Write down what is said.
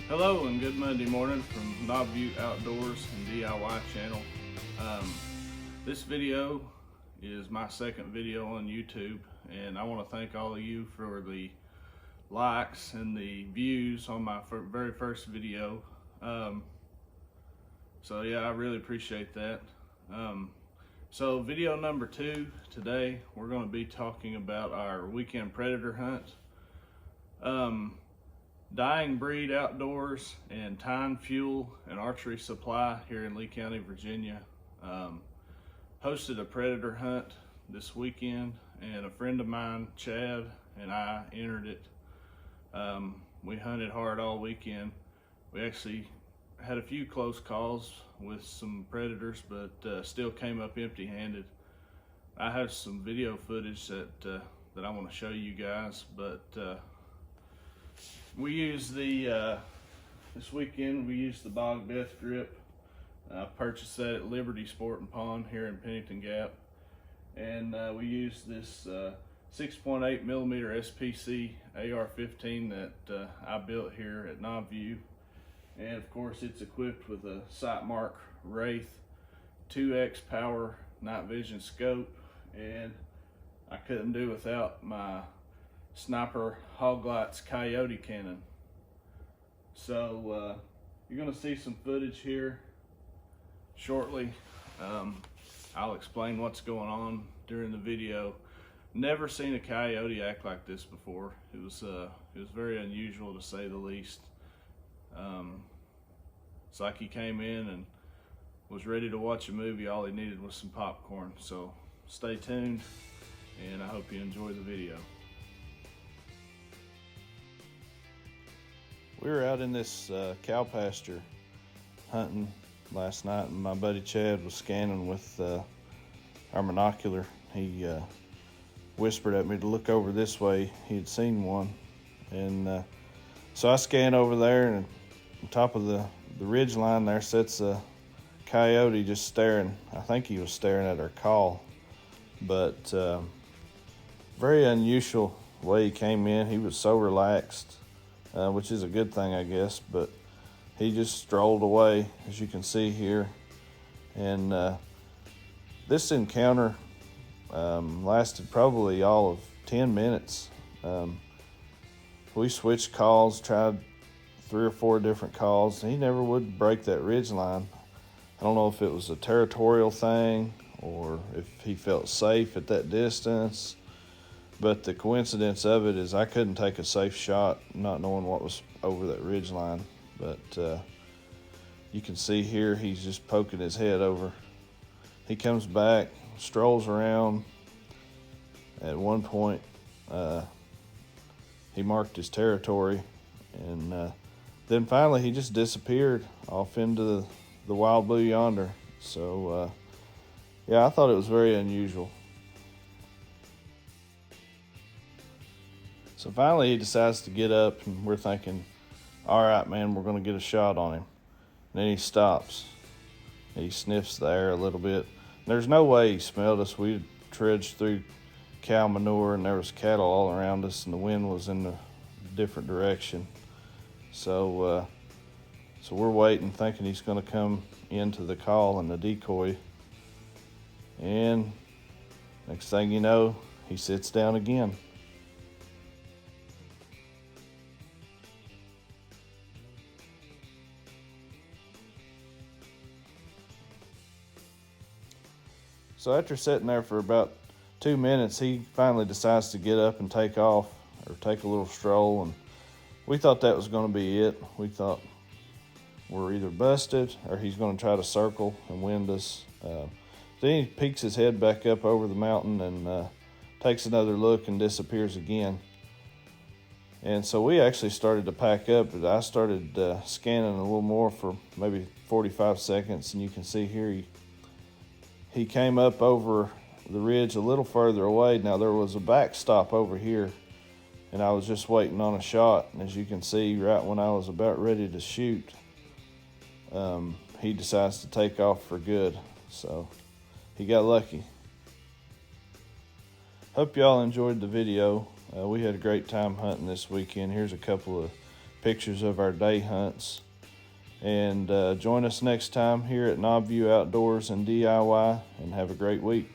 Hello and good Monday morning from Knobview Outdoors and DIY channel. This video is my second video on YouTube, and I want to thank all of you for the likes and the views on my very first video. So yeah, I really appreciate that. So video number 2 today, we're going to be talking about our weekend predator hunt. Dying Breed Outdoors and Tyne Fuel and Archery Supply here in Lee County, Virginia, hosted a predator hunt this weekend, and a friend of mine, Chad, and I entered it. We hunted hard all weekend. We actually had a few close calls with some predators, but still came up empty-handed. I have some video footage that I want to show you guys, but we used this weekend we used the Bog Death Grip. I purchased that at Liberty Sport and Pond here in Pennington Gap, and we used this 6.8 millimeter SPC AR-15 that I built here at Knobview, and of course it's equipped with a Sightmark Wraith 2X power night vision scope, and I couldn't do without my Sniper Hoglights Coyote cannon. So you're going to see some footage here shortly. I'll explain what's going on during the video. Never seen a coyote act like this before. It was very unusual, to say the least. It's like he came in and was ready to watch a movie. All he needed was some popcorn. So stay tuned, and I hope you enjoy the video. We were out in this cow pasture hunting last night, and my buddy Chad was scanning with our monocular. He whispered at me to look over this way. He had seen one, and so I scanned over there, and on top of the ridge line there sits a coyote just staring. I think he was staring at our call, but very unusual way he came in. He was so relaxed. Which is a good thing, I guess, but he just strolled away, as you can see here. And this encounter lasted probably all of 10 minutes. We switched calls, tried 3 or 4 different calls, and he never would break that ridge line. I don't know if it was a territorial thing or if he felt safe at that distance. But the coincidence of it is I couldn't take a safe shot not knowing what was over that ridge line. But you can see here he's just poking his head over. He comes back, strolls around. At one point, he marked his territory, and then finally he just disappeared off into the wild blue yonder. So yeah, I thought it was very unusual. So finally he decides to get up, and we're thinking, all right, man, we're going to get a shot on him. And then he stops. He sniffs the air a little bit. There's no way he smelled us. We trudged through cow manure, and there was cattle all around us, and the wind was in a different direction. So we're waiting, thinking he's going to come into the call and the decoy. And next thing you know, he sits down again. So after sitting there for about 2 minutes, he finally decides to get up and take off, or take a little stroll, and we thought that was going to be it. We thought we're either busted or he's going to try to circle and wind us. Then he peeks his head back up over the mountain and takes another look and disappears again. And so we actually started to pack up, but I started scanning a little more for maybe 45 seconds, and you can see here he came up over the ridge a little further away. Now there was a backstop over here, and I was just waiting on a shot. And as you can see, right when I was about ready to shoot, he decides to take off for good. So he got lucky. Hope y'all enjoyed the video. We had a great time hunting this weekend. Here's a couple of pictures of our day hunts. And join us next time here at Knobview Outdoors and DIY, and have a great week.